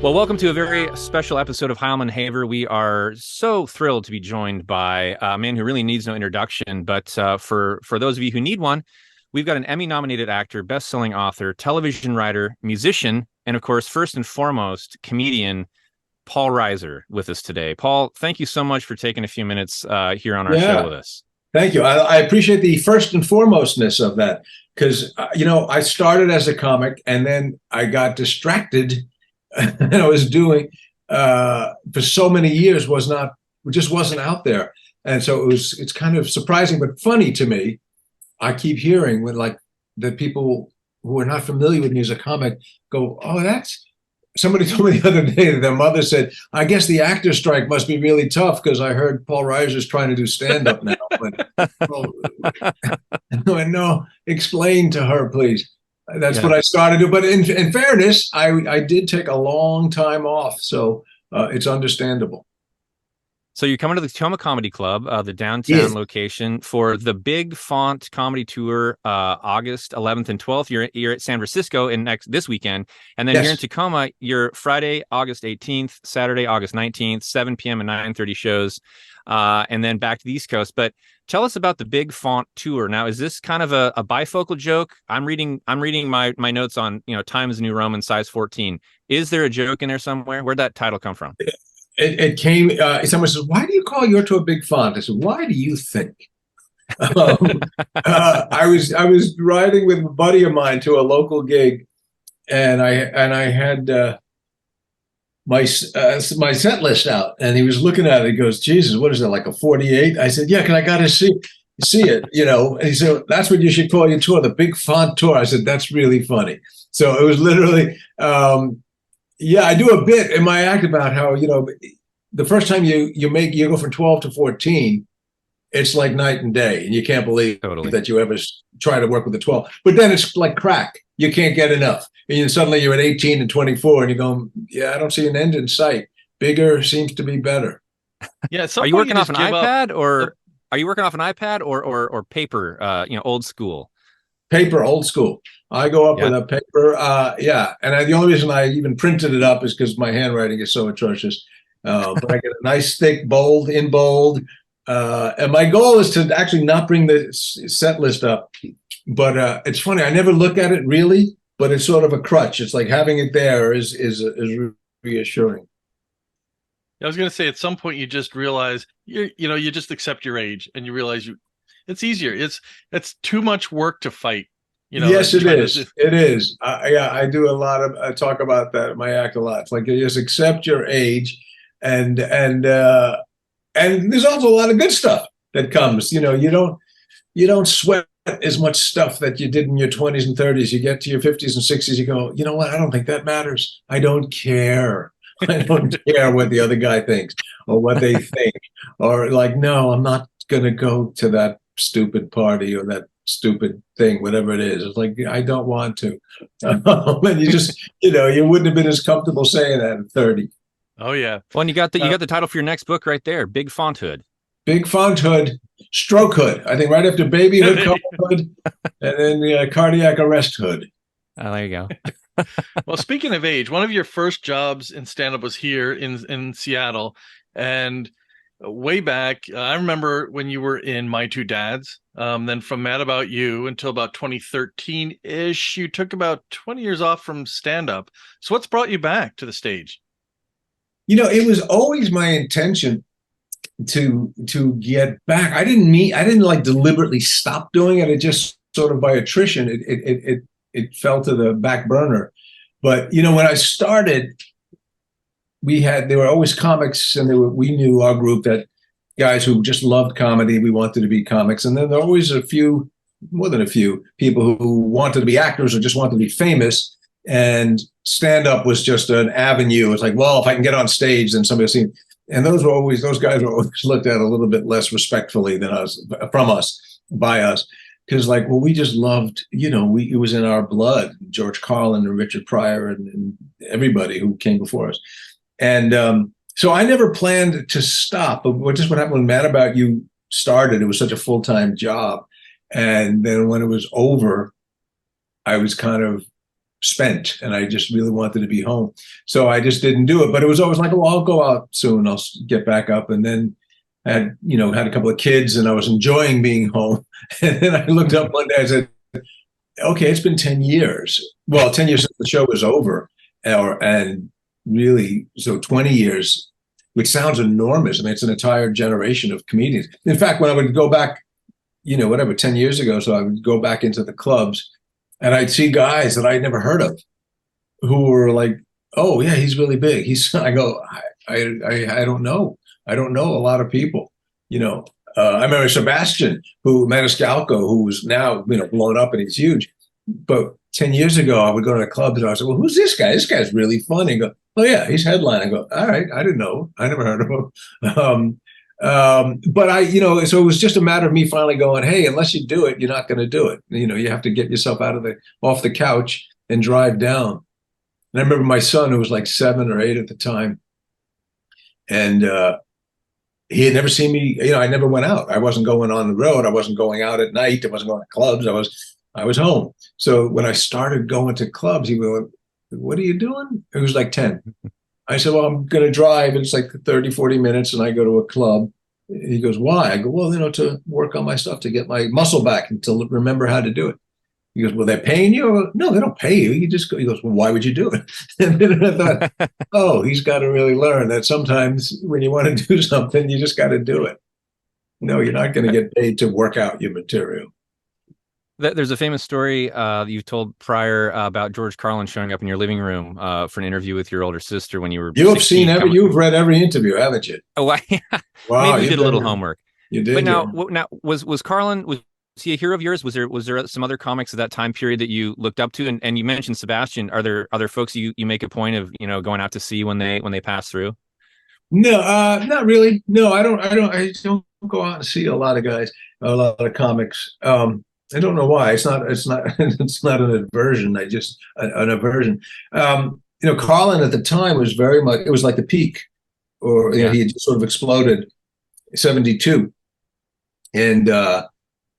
Well, welcome to a very special episode of Heilman Haver. We are so thrilled to be joined by a man who really needs no introduction, but for those of you who need one, we've got an Emmy-nominated actor, best-selling author, television writer, musician, and of course, first and foremost, comedian, Paul Reiser with us today. Paul, thank you so much for taking a few minutes here on our show with us. Thank you. I appreciate the first and foremostness of that because, I started as a comic and then I got distracted and I was doing for so many years just wasn't out there. And so it's kind of surprising, but funny to me. I keep hearing that people who are not familiar with me as a comic go, oh, somebody told me the other day that their mother said, I guess the actor strike must be really tough because I heard Paul Reiser's trying to do stand-up now. But, no, explain to her, please. That's what I started to do. But in fairness, I did take a long time off, so it's understandable. So you're coming to the Tacoma Comedy Club, the downtown location, for the Big Font Comedy Tour, August 11th and 12th. You're at San Francisco this weekend, and then here in Tacoma, you're Friday, August 18th, Saturday, August 19th, 7 p.m. and 9:30 shows, and then back to the East Coast. But tell us about the Big Font Tour. Now, is this kind of a bifocal joke? I'm reading my notes on Times New Roman size 14. Is there a joke in there somewhere? Where'd that title come from? It came, someone says, why do you call your tour Big Font? I said, why do you think? I was riding with a buddy of mine to a local gig, and I had my set list out, and he was looking at it. He goes, Jesus, what is that, like a 48? I said, yeah, I got to see it, And he said, that's what you should call your tour, the Big Font Tour. I said, that's really funny. So it was literally, I do a bit in my act about how, the first time you go from 12 to 14, it's like night and day, and you can't believe that you ever try to work with the 12. But then it's like crack. You can't get enough. And suddenly you're at 18 and 24, and you're going, I don't see an end in sight. Bigger seems to be better. Yeah. Are you working off an iPad or paper, old school? Paper, old school. I go up with a paper. And the only reason I even printed it up is because my handwriting is so atrocious. But I get a nice thick bold. And my goal is to actually not bring the set list up. But it's funny. I never look at it really, but it's sort of a crutch. It's like having it there is reassuring. I was going to say, at some point you just realize you just accept your age, and you realize it's easier. It's too much work to fight. Yes, it is. It is. I do a lot of talk about that in my act a lot. It's like you just accept your age, and there's also a lot of good stuff that comes. You don't sweat as much stuff that you did in your 20s and 30s. You get to your 50s and 60s, you go, you know what? I don't think that matters. I don't care. I don't care what the other guy thinks or what they think, or like, no, I'm not going to go to that stupid party or that stupid thing, whatever it is. It's like, I don't want to. And you just, you wouldn't have been as comfortable saying that at 30. Oh yeah. Well, and you got the title for your next book right there, Big Font Hood. Big Font Hood, Stroke Hood. I think right after Babyhood, Hood, and then the Cardiac Arrest Hood. Oh, there you go. Well, speaking of age, one of your first jobs in stand-up was here in Seattle, and way back, I remember when you were in My Two Dads. Then from Mad About You until about 2013-ish, you took about 20 years off from stand-up. So what's brought you back to the stage? It was always my intention to get back. I didn't like deliberately stop doing it. It just sort of by attrition, it fell to the back burner. But when I started, there were always comics, and we knew our group that guys who just loved comedy. We wanted to be comics, and then there were always more than a few people who wanted to be actors or just wanted to be famous. And stand-up was just an avenue. It's like, well, if I can get on stage, then somebody will see me. And those guys were always looked at a little bit less respectfully than by us. Because we just loved, it was in our blood, George Carlin and Richard Pryor and everybody who came before us. And so I never planned to stop. But what happened when Mad About You started, it was such a full-time job. And then when it was over, I was kind of spent, and I just really wanted to be home. So I just didn't do it. But it was always like, oh, I'll go out soon. I'll get back up. And then had a couple of kids, and I was enjoying being home. And then I looked up one day and said, okay, it's been 10 years. Well, 10 years since the show was over. And really, so 20 years, which sounds enormous. I mean, it's an entire generation of comedians. In fact, when I would go back, 10 years ago, so I would go back into the clubs, and I'd see guys that I'd never heard of who were like, oh, yeah, he's really big. I go, I don't know. I don't know a lot of people, I remember Sebastian, Maniscalco, who was now, blown up and he's huge. But 10 years ago, I would go to the clubs and I was like, well, who's this guy? This guy's really funny. I go, oh, yeah, he's headlining. I go, all right, I didn't know. I never heard of him. But so it was just a matter of me finally going, hey, unless you do it, you're not going to do it. You have to get yourself off the couch and drive down. And I remember my son, who was like 7 or 8 at the time, and he had never seen me. I never went out. I wasn't going on the road. I wasn't going out at night. I wasn't going to clubs. I was home. So when I started going to clubs, he went, what are you doing? It was like 10. I said, well, I'm going to drive. It's like 30, 40 minutes, and I go to a club. He goes, why? I go, well, to work on my stuff, to get my muscle back and to remember how to do it. He goes, well, they're paying you? I go, no, they don't pay you. You just go. He goes, well, why would you do it? And then I thought, oh, he's got to really learn that sometimes when you want to do something, you just got to do it. No, you're not going to get paid to work out your material. There's a famous story you told prior about George Carlin showing up in your living room for an interview with your older sister when you were. You've read every interview, haven't you? Oh, wow, maybe you did a little homework. You did. But now was Carlin, was he a hero of yours? Was there some other comics at that time period that you looked up to? And you mentioned Sebastian. Are there other folks you make a point of going out to see when they pass through? No, not really. No, I don't go out and see a lot of guys, a lot of comics. I don't know why. It's not it's not an aversion. An aversion. Carlin at the time was very much, it was like the peak, or he had just sort of exploded 72. And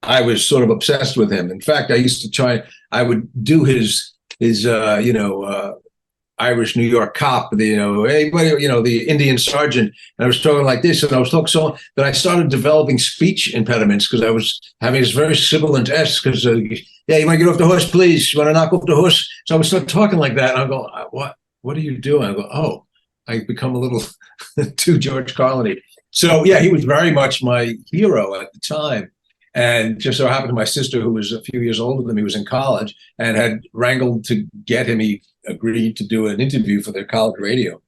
I was sort of obsessed with him. In fact, I would do his Irish New York cop, hey, buddy, the Indian sergeant. And I was talking like this, and I was talking so that I started developing speech impediments because I was having this very sibilant S. Because yeah, you want to get off the horse, please? You want to knock off the horse? So I would start talking like that, and I go, what are you doing? I go, oh, I become a little too George Carlin-y. So yeah, he was very much my hero at the time. And just so happened, my sister, who was a few years older than me, was in college and had wrangled to get him. He agreed to do an interview for their college radio,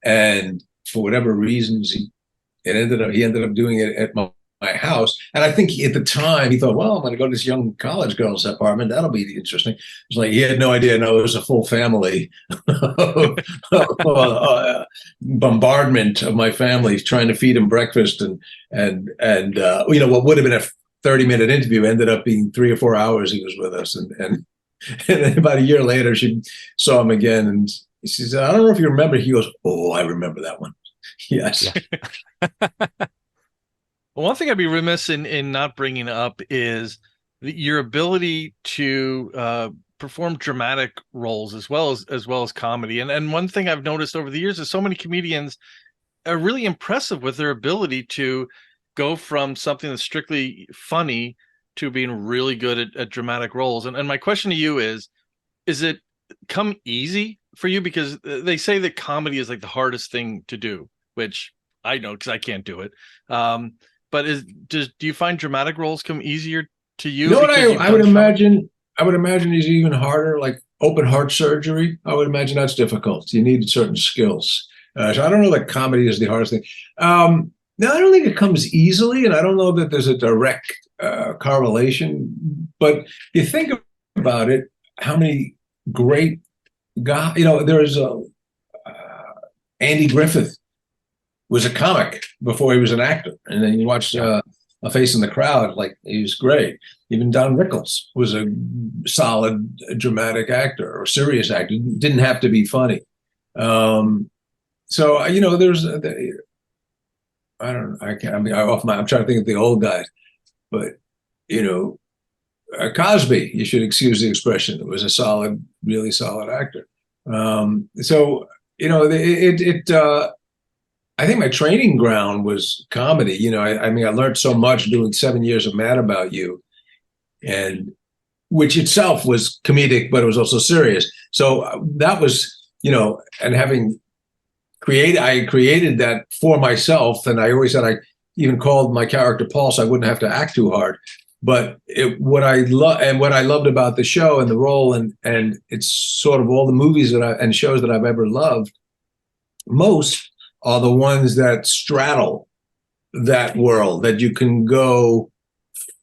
and for whatever reasons, he ended up doing it at my house. And I think at the time he thought, well, I'm going to go to this young college girl's apartment. That'll be interesting. It's like he had no idea. No, it was a full family bombardment of my family, trying to feed him breakfast, and what would have been a 30-minute interview ended up being 3 or 4 hours. He was with us, and then about a year later, she saw him again, and she said, I don't know if you remember. He goes, oh, I remember that one. Yes. Yeah. Well, one thing I'd be remiss in not bringing up is your ability to perform dramatic roles as well as comedy. And one thing I've noticed over the years is so many comedians are really impressive with their ability to go from something that's strictly funny to being really good at dramatic roles. And my question to you is it come easy for you? Because they say that comedy is like the hardest thing to do, which I know because I can't do it. But do you find dramatic roles come easier to you? No, I would imagine it's even harder, like open heart surgery. I would imagine that's difficult. You need certain skills. So I don't know that comedy is the hardest thing. No, I don't think it comes easily, and I don't know that there's a direct correlation. But you think about it, how many great guys, there's Andy Griffith was a comic before he was an actor. And then you watch A Face in the Crowd, like he was great. Even Don Rickles was a solid dramatic actor or serious actor. Didn't have to be funny. So, there's, I don't know. I'm trying to think of the old guys, but, Cosby, you should excuse the expression, was a solid, really solid actor. So you know, I think my training ground was comedy. You know, I mean, I learned so much doing 7 years of Mad About You, and which itself was comedic, but it was also serious. So that was, you know, and I created that for myself, and I always said I even called my character Paul, so I wouldn't have to act too hard. But what I loved about the show and the role, and it's sort of all the movies and shows that I've ever loved most are the ones that straddle that world, that you can go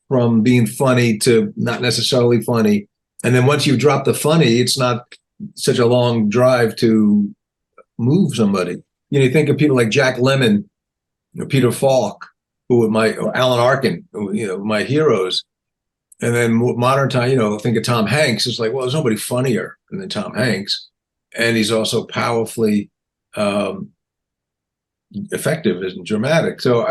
from being funny to not necessarily funny. And then once you've dropped the funny, it's not such a long drive to move somebody. You know, you think of people like Jack Lemmon, you know, Peter Falk, or Alan Arkin, you know, my heroes. And then modern time, you know, think of Tom Hanks. It's like, well, there's nobody funnier than Tom Hanks. And he's also powerfully effective and dramatic. So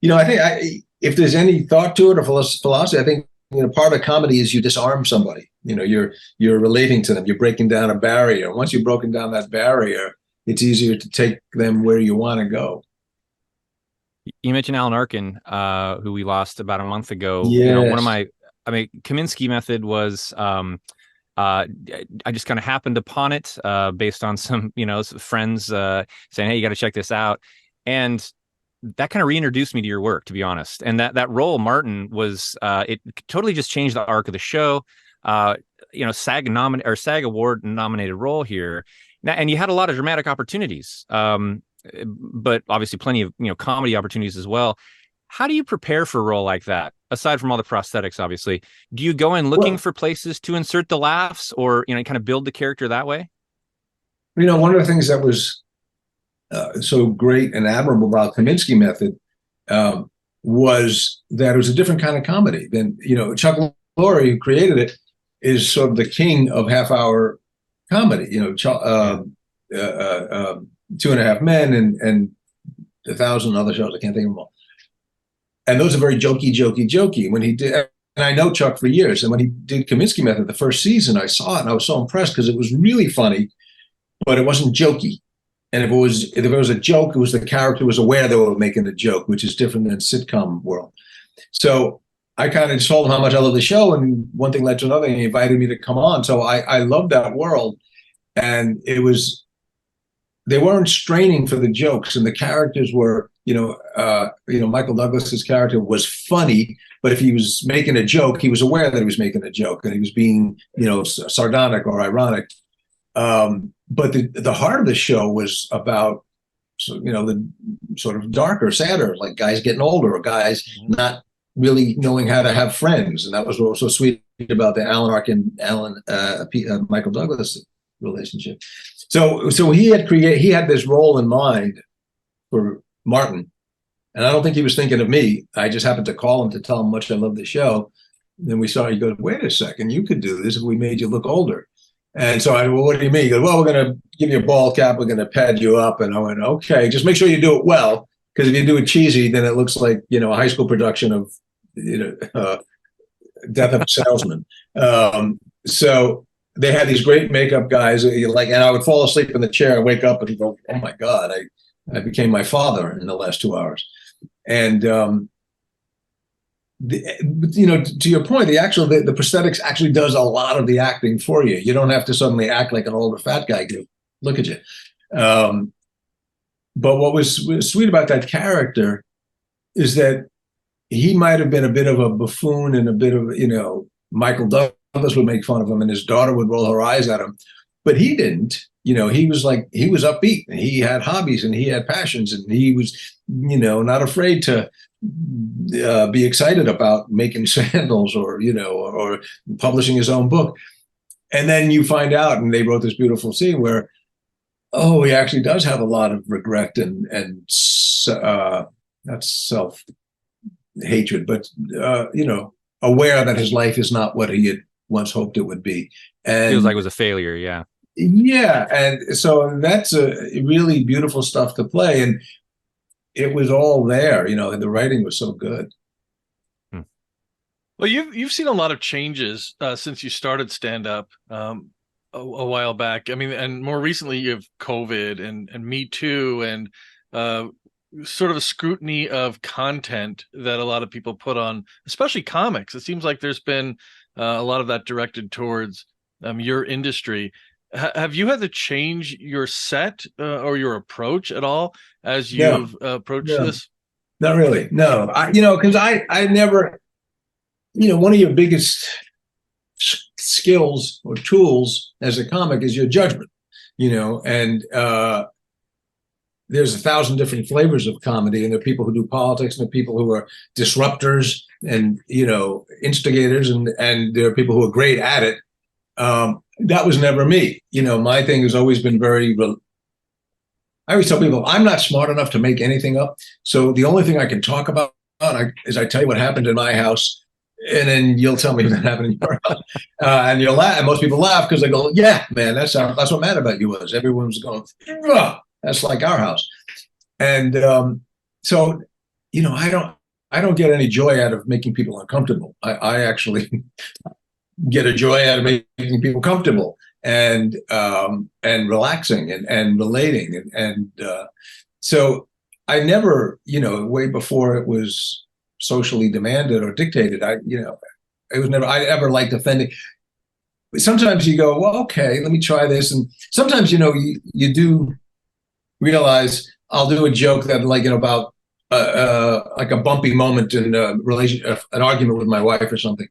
you know, I think if there's any thought to it or philosophy, I think, you know, part of comedy is you disarm somebody. You know, you're relating to them. You're breaking down a barrier. Once you've broken down that barrier, it's easier to take them where you want to go. You mentioned Alan Arkin, who we lost about a month ago. Yes. You know, Kaminsky method was, I just kind of happened upon it based on some, you know, friends saying, hey, you got to check this out. And that kind of reintroduced me to your work, to be honest. And that role, Martin, was it totally just changed the arc of the show. You know, SAG Award nominated role here. Now, and you had a lot of dramatic opportunities, but obviously plenty of, you know, comedy opportunities as well. How do you prepare for a role like that? Aside from all the prosthetics, obviously, do you go in looking for places to insert the laughs, or, you know, kind of build the character that way? You know, one of the things that was so great and admirable about Kaminsky method was that it was a different kind of comedy than, you know, Chuck Lorre, who created it, is sort of the king of half-hour comedy. You know, 2.5 Men and 1,000 other shows. I can't think of them all. And those are very jokey. When he did, and I know Chuck for years, and when he did Kaminsky method, the first season, I saw it and I was so impressed because it was really funny, but it wasn't jokey. And if it was a joke, it was the character was aware they were making a joke, which is different than sitcom world. So I kind of just told him how much I love the show, and one thing led to another, and he invited me to come on. So I loved that world, and they weren't straining for the jokes, and the characters were, you know, Michael Douglas's character was funny, but if he was making a joke, he was aware that he was making a joke, and he was being, you know, sardonic or ironic. But the heart of the show was about, you know, the sort of darker, sadder, like guys getting older or guys not really knowing how to have friends, and that was what was so sweet about the Alan Arkin, Michael Douglas relationship. So he had this role in mind for Martin, and I don't think he was thinking of me. I just happened to call him to tell him how much I love the show. And then we saw, he goes, wait a second, you could do this if we made you look older. And so I well, what do you mean? He goes, well, we're going to give you a ball cap. We're going to pad you up. And I went, okay, just make sure you do it well. Because if you do it cheesy, then it looks like, you know, a high school production of, you know, Death of a Salesman. So they had these great makeup guys, like, and I would fall asleep in the chair and wake up and go, oh my God, I became my father in the last 2 hours. And, you know, to your point, the prosthetics actually does a lot of the acting for you. You don't have to suddenly act like an older fat guy. Look at you. But what was sweet about that character is that he might have been a bit of a buffoon and a bit of, you know, Michael Douglas would make fun of him and his daughter would roll her eyes at him, but he didn't. You know, he was upbeat and he had hobbies and he had passions and he was, you know, not afraid to be excited about making sandals or, you know, or publishing his own book. And then you find out, and they wrote this beautiful scene where, oh, he actually does have a lot of regret and not self-hatred, but, you know, aware that his life is not what he had once hoped it would be. And feels like it was a failure. Yeah. Yeah. And so that's a really beautiful stuff to play. And it was all there, you know, and the writing was so good. Well, you've seen a lot of changes since you started stand up a while back. I mean, and more recently you have COVID and Me Too and uh, sort of a scrutiny of content that a lot of people put on, especially comics. It seems like there's been a lot of that directed towards your industry. Have you had to change your set or your approach at all as No, you've approached no, this? not really. No, because I never, one of your biggest skills or tools as a comic is your judgment, and there's 1,000 different flavors of comedy, and there are people who do politics, and there are people who are disruptors and instigators, and there are people who are great at it. That was never me. My thing has always been I always tell people I'm not smart enough to make anything up. So the only thing I can talk about is I tell you what happened in my house, and then you'll tell me what happened in your house, and you'll laugh. And most people laugh because they go, "Yeah, man, that's what mad about you was." Everyone's going, "Ugh, that's like our house," and so I don't get any joy out of making people uncomfortable. I actually get a joy out of making people comfortable and relaxing and relating and so I never, way before it was socially demanded or dictated, it was never, I ever liked offending. Sometimes you go, well, okay, let me try this, and sometimes you do realize I'll do a joke that about like a bumpy moment in a an argument with my wife or something,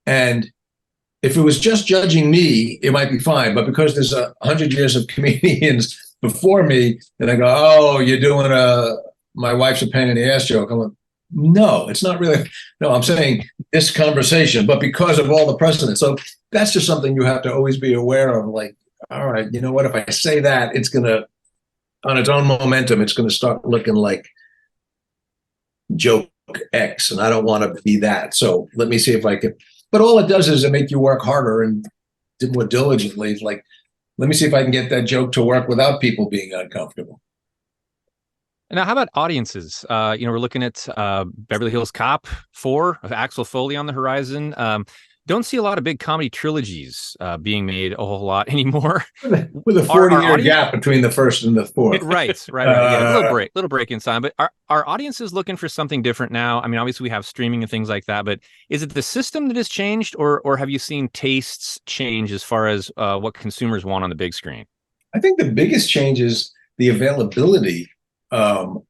and if it was just judging me, it might be fine. But because there's 100 years of comedians before me, and I go, "Oh, you're doing my wife's a pain in the ass joke." I'm like, no, it's not really. No, I'm saying this conversation, but because of all the precedent. So that's just something you have to always be aware of. Like, all right, you know what? If I say that, it's gonna, on its own momentum, it's gonna start looking like joke X, and I don't want to be that. So let me see if I can. But all it does is it make you work harder and more diligently. It's like, let me see if I can get that joke to work without people being uncomfortable. Now, how about audiences? We're looking at Beverly Hills Cop 4 of Axel Foley on the horizon. Don't see a lot of big comedy trilogies being made a whole lot anymore. With a 40-year gap between the first and the fourth. Right. Yeah, a little break in time. But are audiences looking for something different now? I mean, obviously we have streaming and things like that, but is it the system that has changed, or have you seen tastes change as far as what consumers want on the big screen? I think the biggest change is the availability of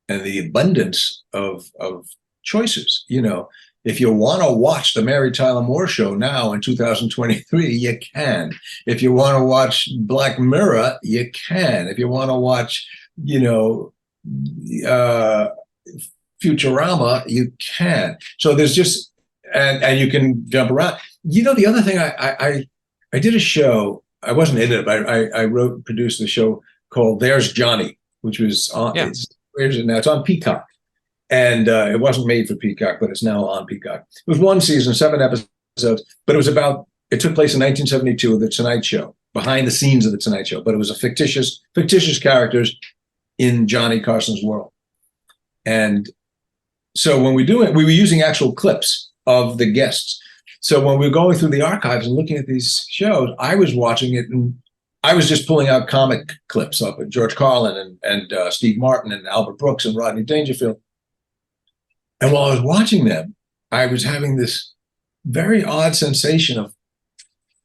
and the abundance of choices. If you want to watch the Mary Tyler Moore Show now in 2023, you can. If you want to watch Black Mirror, you can. If you want to watch, Futurama, you can. So there's just, and you can jump around. The other thing, I did a show. I wasn't in it, but I wrote, produced the show called There's Johnny, which was on. Yeah. Where's it now? It's on Peacock. And it wasn't made for Peacock, but it's now on Peacock. It was one season, 7 episodes, but it took place in 1972 with The Tonight Show, behind the scenes of The Tonight Show, but it was a fictitious characters in Johnny Carson's world. And so when we were using actual clips of the guests. So when we were going through the archives and looking at these shows, I was watching it and I was just pulling out comic clips of it, George Carlin and Steve Martin and Albert Brooks and Rodney Dangerfield. And while I was watching them, I was having this very odd sensation of,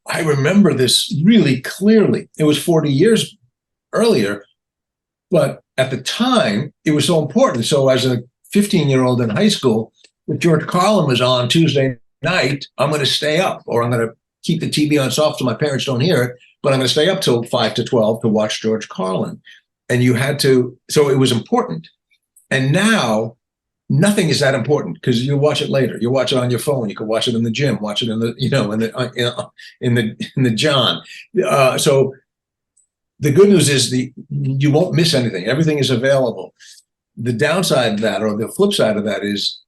I remember this really clearly. It was 40 years earlier, but at the time, it was so important. So as a 15-year-old in high school, if George Carlin was on Tuesday night, I'm going to stay up, or I'm going to keep the TV on soft so my parents don't hear it, but I'm going to stay up till 5 to 12 to watch George Carlin. And so it was important. And now, nothing is that important because you watch it later. You watch it on your phone. You can watch it in the gym. Watch it in the in the John. So the good news is you won't miss anything. Everything is available. The downside of that, or the flip side of that, is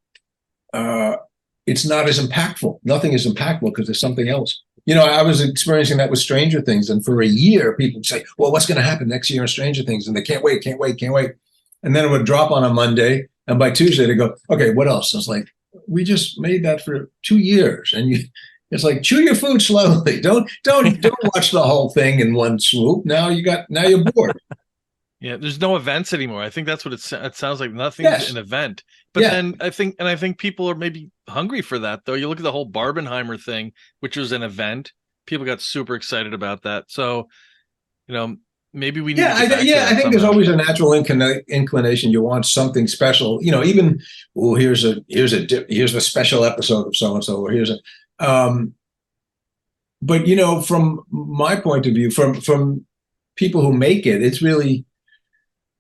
it's not as impactful. Nothing is impactful because there's something else. I was experiencing that with Stranger Things, and for a year, people would say, "Well, what's going to happen next year in Stranger Things?" And they can't wait. And then it would drop on a Monday. And by Tuesday, they go, okay, what else? I was like, we just made that for 2 years. And it's like, chew your food slowly. Don't watch the whole thing in one swoop. Now you're bored. Yeah, there's no events anymore. I think that's what it sounds like. Nothing's an event. But then I think people are maybe hungry for that, though. You look at the whole Barbenheimer thing, which was an event. People got super excited about that. So, maybe we need to get back to that I think there's always a natural inclination. You want something special. Even here's a special episode of so and so, or here's a. But from my point of view, from people who make it, it's really.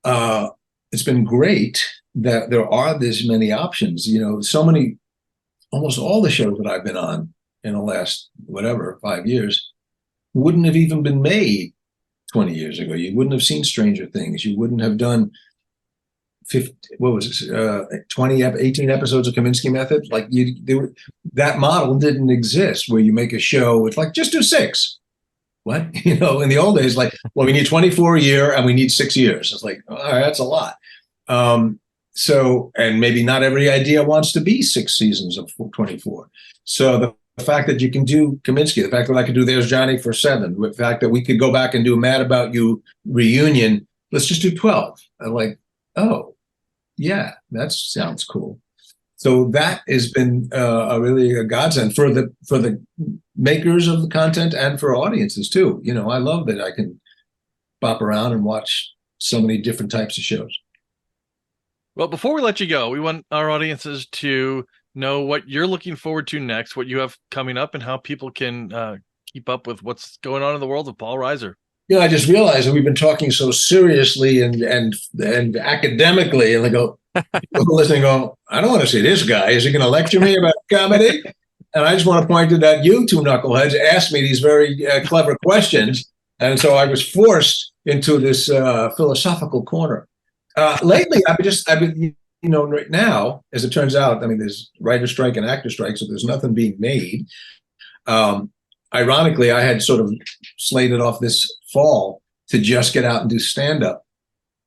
It's been great that there are this many options. So many, almost all the shows that I've been on in the last 5 years wouldn't have even been made 20 years ago. You wouldn't have seen Stranger Things. You wouldn't have done 18 episodes of Kaminsky Method. Like that model didn't exist where you make a show. It's like, just do 6. What? In the old days, like, well, we need 24 a year and we need 6 years. It's like, all right, that's a lot. So, and maybe not every idea wants to be 6 seasons of 24. So the fact that you can do Kaminsky, the fact that I could do There's Johnny for 7, the fact that we could go back and do Mad About You reunion, let's just do 12. I'm like, oh, yeah, that sounds cool. So that has been really a godsend for the makers of the content and for audiences too. I love that I can bop around and watch so many different types of shows. Well, before we let you go, we want our audiences to know what you're looking forward to next, what you have coming up, and how people can keep up with what's going on in the world of Paul Reiser. I just realized that we've been talking so seriously and academically, and they go, people listening go, I don't want to see this guy. Is he going to lecture me about comedy? And I just want to point to that you two knuckleheads asked me these very clever questions. And so I was forced into this philosophical corner. Lately, I've been, right now, as it turns out, there's writer strike and actor strike, so there's nothing being made. Ironically, I had sort of slated off this fall to just get out and do stand-up.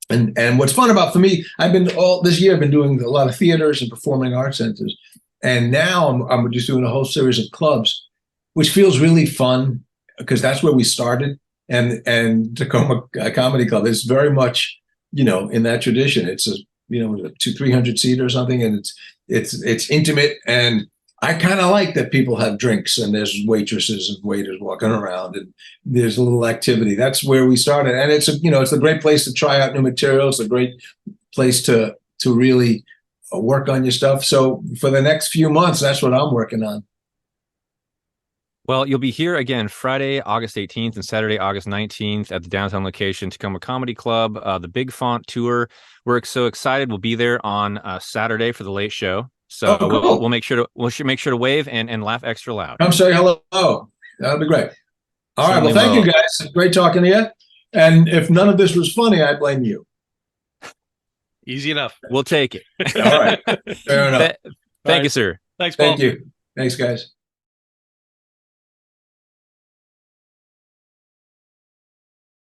And what's fun for me, I've been doing a lot of theaters and performing arts centers. And now I'm just doing a whole series of clubs, which feels really fun because that's where we started. And Tacoma Comedy Club is very much, in that tradition. It's a 300 seat or something, and it's intimate. And I kind of like that people have drinks and there's waitresses and waiters walking around and there's a little activity. That's where we started. And it's a great place to try out new materials, a great place to really work on your stuff. So for the next few months, that's what I'm working on. Well, you'll be here again Friday, August 18th and Saturday, August 19th at the downtown location, Tacoma Comedy Club, the Big Font Tour. We're so excited. We'll be there on Saturday for the late show. So cool. we'll make sure to wave and laugh extra loud. Come say hello. That'll be great. All right. Well, thank you guys. Great talking to you. And if none of this was funny, I blame you. Easy enough. We'll take it. All right. Fair enough. Thank you, sir. Thanks, Paul. Thank you. Thanks, guys.